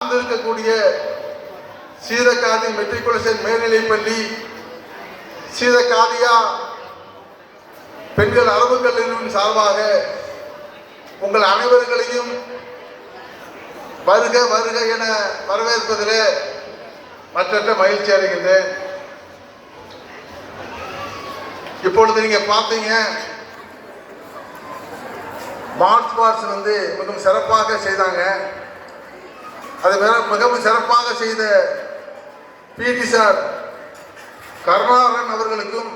சார்ந்திருக்கக்கூடிய சீதக்காதி மெட்ரிகுலேஷன் மேல்நிலைப்பள்ளி, சீதக்காதியா பெண்கள் அரபு கல்லூரியின் சார்பாக உங்கள் அனைவர்களையும் வருக வருக என வரவேற்பதிலே மற்றற்ற மகிழ்ச்சி அடைகின்றேன். இப்பொழுது நீங்க பார்த்தீங்க, மார்ச் பாஸ்ட் மிகவும் சிறப்பாக செய்தாங்க. அது மிகவும் சிறப்பாக செய்த பிடி சார் கருணாகரன் அவர்களுக்கும்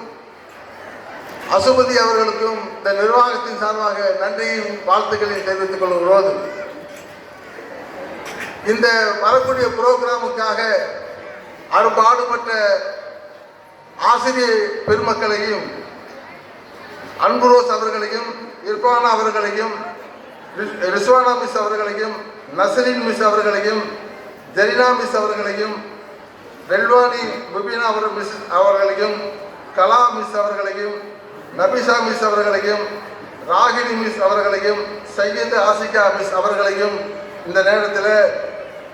அசுபதி அவர்களுக்கும் இந்த நிர்வாகத்தின் சார்பாக நன்றியும் வாழ்த்துக்களையும் தெரிவித்துக் கொள்கிறோம். இந்த வரக்கூடிய புரோகிராமுக்காக அரும்பாடுபட்ட ஆசிரியர் பெருமக்களையும், அன்புரோஸ் அவர்களையும், இர்பானா அவர்களையும், ரிஸ்வானா மிஸ் அவர்களையும், நசரின் மிஸ் அவர்களையும், ஜெரினா மிஸ் அவர்களையும், வெல்வானி முபினா மிஸ் அவர்களையும், கலா மிஸ் அவர்களையும், நபிசா மிஸ் அவர்களையும், ராகினி மிஸ் அவர்களையும், சையத் ஆசிகா மிஸ் அவர்களையும் இந்த நேரத்தில்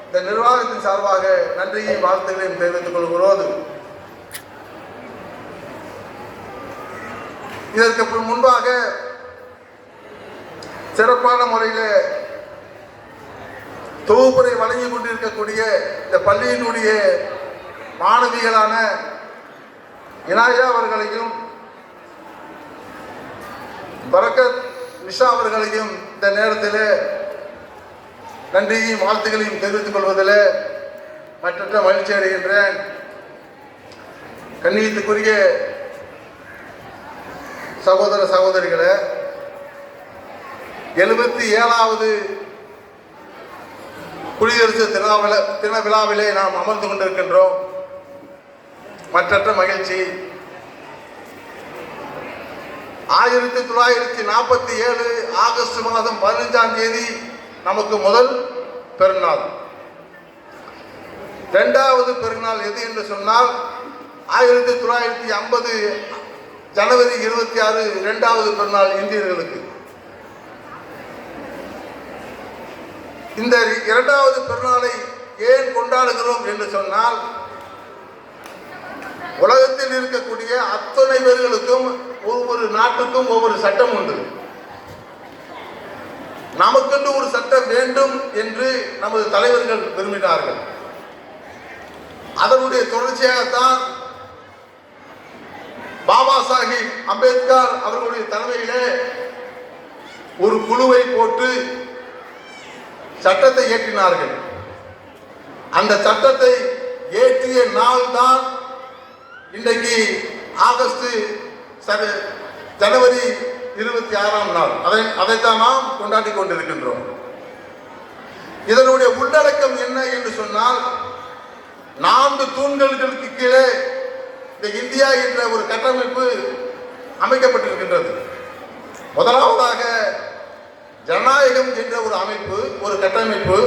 இந்த நிர்வாகத்தின் சார்பாக நன்றியை வாழ்த்துக்களையும் தெரிவித்துக் கொள்கிறோம். இதற்கு முன்பாக சிறப்பான முறையில் தொகுப்புரை வழங்கி கொண்டிருக்கக்கூடிய இந்த பள்ளியினுடைய மாணவிகளான இனாயா அவர்களையும், பரக்கத் நிஷா அவர்களையும் இந்த நேரத்தில் நன்றியையும் வாழ்த்துக்களையும் தெரிவித்துக் கொள்வதில் மற்றற்ற மகிழ்ச்சி அடைகின்றேன். கண்ணியத்துக்குரிய சகோதர சகோதரிகளே, 77வது குடியரசு தின விழாவிலே நாம் அமர்ந்து கொண்டிருக்கின்றோம். மற்றற்ற மகிழ்ச்சி. 1947 ஆகஸ்ட் மாதம் 15ஆம் தேதி நமக்கு முதல் பெருநாள். இரண்டாவது பெருநாள் எது என்று சொன்னால் 1950 ஜனவரி 26 இரண்டாவது பெருநாள் இந்தியர்களுக்கு. இந்த இரண்டாவது பெருநாளை ஏன் கொண்டாடுகிறோம் என்று சொன்னால், உலகத்தில் இருக்கக்கூடிய அத்தனை பேர்களுக்கும் ஒவ்வொரு நாட்டுக்கும் ஒவ்வொரு சட்டம் உண்டு. நமக்கென்று ஒரு சட்டம் வேண்டும் என்று நமது தலைவர்கள் விரும்பினார்கள். அதனுடைய தொடர்ச்சியாகத்தான் பாபா சாஹிப் அம்பேத்கர் அவர்களுடைய தலைமையிலே ஒரு குழுவை போட்டு சட்டத்தை இயற்றினார்கள். அந்த சட்டத்தை இயற்றிய நாள் தான் இன்றைக்கு ஜனவரி 26ஆம் நாள். அதைத்தான் நாம் கொண்டாடி கொண்டிருக்கின்றோம். இதனுடைய உள்ளடக்கம் என்ன என்று சொன்னால், 4 தூண்களுக்கு கீழே இந்த இந்தியா என்ற ஒரு கட்டமைப்பு அமைக்கப்பட்டிருக்கின்றது. முதலாவதாக ஜனநாயகம் என்ற ஒரு அமைப்பு, ஒரு கட்டமைப்பு.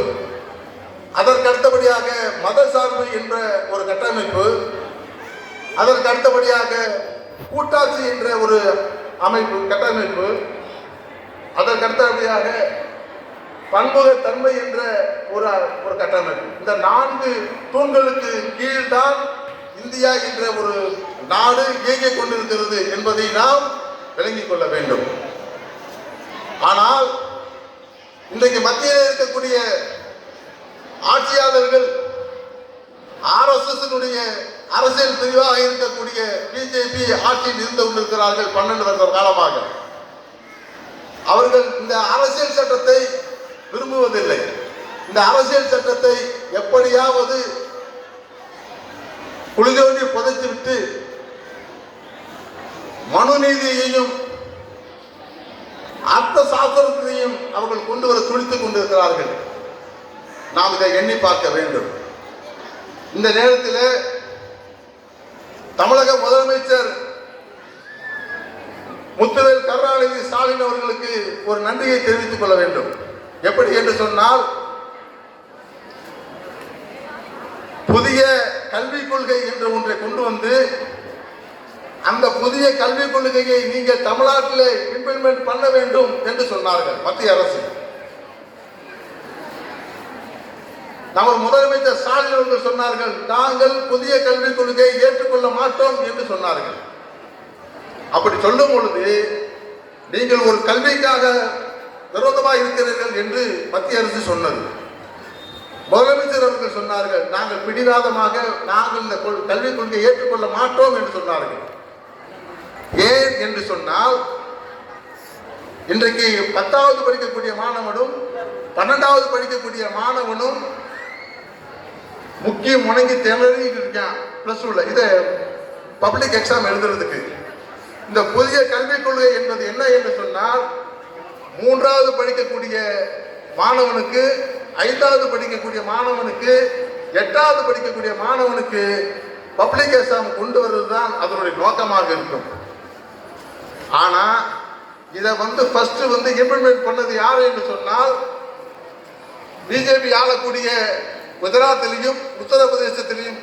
அதற்கு அடுத்தபடியாக மதசார்பு என்ற ஒரு கட்டமைப்பு. அதற்கு அடுத்தபடியாக கூட்டாட்சி என்ற ஒரு அமைப்பு, கட்டமைப்பு. அதற்கு அடுத்தபடியாக பன்முகத்தன்மை என்ற ஒரு கட்டமைப்பு. இந்த 4 தூண்களுக்கு கீழ்தான் இந்தியா என்ற ஒரு நாடு இயங்கிக் கொண்டிருக்கிறது என்பதை நாம் விளங்கிக் கொள்ள வேண்டும். ஆனால் இன்றைக்கு மத்தியில் இருக்கக்கூடிய ஆட்சியாளர்கள், RSS அரசியல் பிரிவாக இருக்கக்கூடிய பிஜேபி ஆட்சியில் இருந்து கொண்டிருக்கிறார்கள் 12 வருட காலமாக. அவர்கள் இந்த அரசியல் சட்டத்தை விரும்புவதில்லை. இந்த அரசியல் சட்டத்தை எப்படியாவது குளிதோண்டி புதைத்துவிட்டு மனுநீதியையும் அர்த்த சாஸ்திரத்தையும் அவர்கள் கொண்டு வர துடித்துக் கொண்டிருக்கிறார்கள். நாம் இதை எண்ணி பார்க்க வேண்டும். இந்த நேரத்தில் தமிழக முதலமைச்சர் முத்துவேல் கருணாநிதி ஸ்டாலின் அவர்களுக்கு ஒரு நன்றியை தெரிவித்துக் கொள்ள வேண்டும். எப்படி என்று சொன்னால், புதிய கல்விக் கொள்கை என்ற ஒன்றை கொண்டு வந்து அந்த புதிய கல்விக் கொள்கையை நீங்கள் தமிழ்நாட்டிலே இம்ப்ளிமெண்ட் பண்ண வேண்டும் என்று சொன்னார்கள் மத்திய அரசு. நம்ம முதலமைச்சர் ஸ்டாலின் அவர்கள் சொன்னார்கள், நாங்கள் புதிய கல்விக் கொள்கையை ஏற்றுக்கொள்ள மாட்டோம் என்று சொன்னார்கள். அப்படி சொல்லும் பொழுது நீங்கள் ஒரு கல்விக்காக விரோதமாக இருக்கிறீர்கள் என்று மத்திய அரசு சொன்னது. முதலமைச்சர் அவர்கள் சொன்னார்கள், நாங்கள் பிடிவாதமாக நாங்கள் இந்த கல்விக் கொள்கையை ஏற்றுக்கொள்ள மாட்டோம் என்று சொன்னார்கள். ஏன் என்று சொன்னால், இன்றைக்கு 10வது படிக்கக்கூடிய மாணவனும் 12வது படிக்கக்கூடிய மாணவனும் முக்கிய முடங்கி திணறி இருக்கான். பிளஸ் டூல இதை பப்ளிக் எக்ஸாம் எழுதுறதுக்கு இந்த புதிய கல்விக் கொள்கை என்பது என்ன என்று சொன்னால், 3வது படிக்கக்கூடிய மாணவனுக்கு, 5வது படிக்கக்கூடிய மாணவனுக்கு, 8வது படிக்கக்கூடிய மாணவனுக்கு பப்ளிக் எக்ஸாம் கொண்டு வருவதுதான் அதனுடைய நோக்கமாக இருக்கும். ஆனா இதை ஃபர்ஸ்ட் இம்ப்ளிமெண்ட் பண்ணது யாரு என்று சொன்னால், பிஜேபி ஆளக்கூடிய குஜராத்திலையும் உத்தரப்பிரதேசத்திலையும்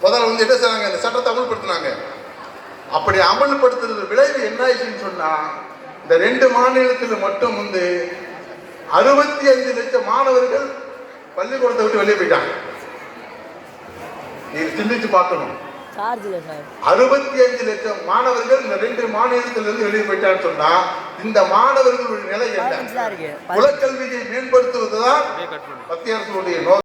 முதல்ல என்ன செய்றாங்க, இந்த சட்டத்தை அமல்படுத்தினாங்க. அப்படி அமல்படுத்துறது விளைவு என்ன ஆயிடுச்சுன்னு சொன்னா, இந்த 2 மாநிலத்தில் மட்டும் 65 லட்சம் மாணவர்கள் பள்ளிக்கூடத்தை விட்டு வெளியே போயிட்டாங்க. நீங்க சிந்திச்சு பார்க்கணும். 65 லட்சம் மாணவர்கள் இந்த 2 மாநிலத்திலிருந்து வெளியே போயிட்டான்னு சொன்னா, இந்த மாணவர்களுடைய நிலை என்ன? குலக்கல்வியை மேம்படுத்துவதுதான் மத்திய அரசுடைய நோக்கம்.